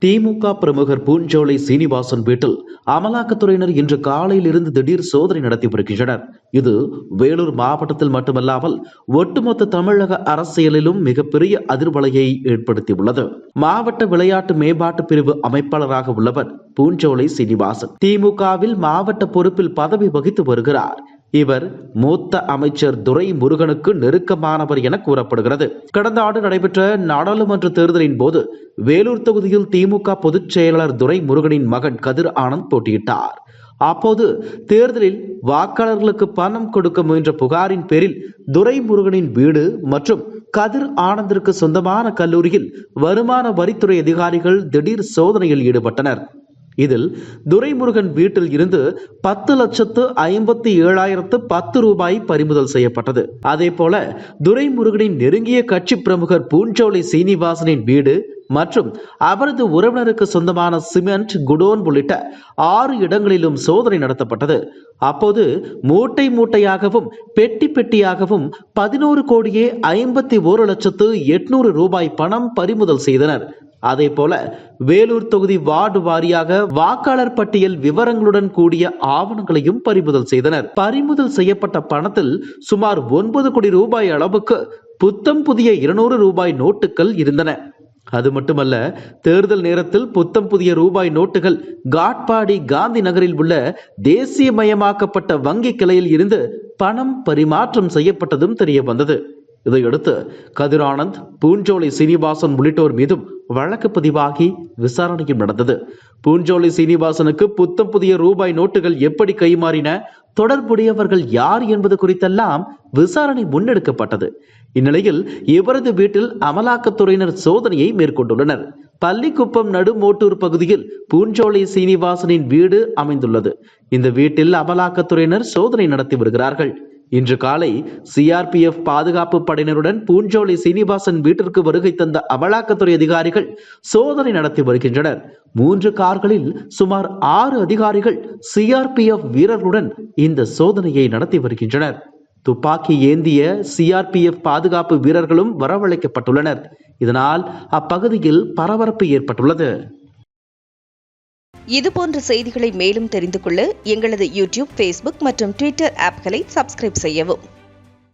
திமுக பிரமுகர் பூஞ்சோலை சீனிவாசன் வீட்டில் அமலாக்கத்துறையினர் இன்று காலையில் இருந்து திடீர் சோதனை நடத்தி வருகின்றனர். இது வேலூர் மாவட்டத்தில் மட்டுமல்லாமல் ஒட்டுமொத்த தமிழக அரசியலிலும் மிகப்பெரிய அதிர்வலையை ஏற்படுத்தியுள்ளது. மாவட்ட விளையாட்டு மேம்பாட்டு பிரிவு அமைப்பாளராக உள்ளவர் பூஞ்சோலை சீனிவாசன். திமுகவில் மாவட்ட பொறுப்பில் பதவி வகித்து வருகிறார். இவர் மூத்த அமைச்சர் துரைமுருகனுக்கு நெருக்கமானவர் என கூறப்படுகிறது. கடந்த ஆண்டு நடைபெற்ற நாடாளுமன்ற தேர்தலின் போது வேலூர் தொகுதியில் திமுக பொதுச் செயலாளர் துரைமுருகனின் மகன் கதிர் ஆனந்த் போட்டியிட்டார். அப்போது தேர்தலில் வாக்காளர்களுக்கு பணம் கொடுக்க முயன்ற புகாரின் பேரில் துரைமுருகனின் வீடு மற்றும் கதிர் ஆனந்திற்கு சொந்தமான கல்லூரியில் வருமான வரித்துறை அதிகாரிகள் திடீர் சோதனையில் ஈடுபட்டனர். இதில் துரைமுருகன் வீட்டில் இருந்து 10,57,010 ரூபாய் பறிமுதல் செய்யப்பட்டது. அதே போல துரைமுருகனின் நெருங்கிய கட்சி பிரமுகர் பூஞ்சோலை சீனிவாசனின் வீடு மற்றும் அவரது உறவினருக்கு சொந்தமான சிமெண்ட் குடோன் உள்ளிட்ட 6 இடங்களிலும் சோதனை நடத்தப்பட்டது. அப்போது மூட்டை மூட்டையாகவும் பெட்டி பெட்டியாகவும் 11,51,800,000 ரூபாய் பணம் பறிமுதல் செய்தனர். அதே போல வேலூர் தொகுதி வார்டு வாரியாக வாக்காளர் பட்டியல் விவரங்களுடன் கூடிய ஆவணங்களையும் பறிமுதல் செய்தனர். பறிமுதல் செய்யப்பட்ட பணத்தில் சுமார் 9 கோடி ரூபாய் அளவுக்கு புத்தம் புதிய 200 ரூபாய் நோட்டுகள் இருந்தன. அது மட்டுமல்ல, தேர்தல் நேரத்தில் புத்தம் புதிய ரூபாய் நோட்டுகள் காட்பாடி காந்தி நகரில் உள்ள தேசியமயமாக்கப்பட்ட வங்கி கிளையில் இருந்து பணம் பரிமாற்றம் செய்யப்பட்டதும் தெரிய வந்தது. இதையடுத்து கதிர் ஆனந்த், பூஞ்சோலை சீனிவாசன் உள்ளிட்டோர் மீதும் வழக்கு பதிவாகி விசாரணையும் நடந்தது. பூஞ்சோலை சீனிவாசனுக்கு புத்தம் புதிய ரூபாய் நோட்டுகள் எப்படி கைமாறின, தொடர்புடையவர்கள் யார் என்பது குறித்தெல்லாம் விசாரணை முன்னெடுக்கப்பட்டது. இந்நிலையில் இவரது வீட்டில் அமலாக்கத்துறையினர் சோதனையை மேற்கொண்டுள்ளனர். பள்ளிக்குப்பம் நடுமோட்டூர் பகுதியில் பூஞ்சோலை சீனிவாசனின் வீடு அமைந்துள்ளது. இந்த வீட்டில் அமலாக்கத்துறையினர் சோதனை நடத்தி வருகிறார்கள். இன்று காலை சிஆர்பிஎஃப் பாதுகாப்பு படையினருடன் பூஞ்சோலை சீனிவாசன் வீட்டிற்கு வருகை தந்த அமலாக்கத்துறை அதிகாரிகள் சோதனை நடத்தி வருகின்றனர். 3 கார்களில் சுமார் 6 அதிகாரிகள் சிஆர்பிஎஃப் வீரர்களுடன் இந்த சோதனையை நடத்தி வருகின்றனர். துப்பாக்கி ஏந்திய சிஆர்பிஎஃப் பாதுகாப்பு வீரர்களும் வரவழைக்கப்பட்டுள்ளனர். இதனால் அப்பகுதியில் பரபரப்பு ஏற்பட்டுள்ளது. இதுபோன்ற செய்திகளை மேலும் தெரிந்து கொள்ள எங்களது யூடியூப், ஃபேஸ்புக் மற்றும் ட்விட்டர் ஆப்களை சப்ஸ்கிரைப் செய்யவும்.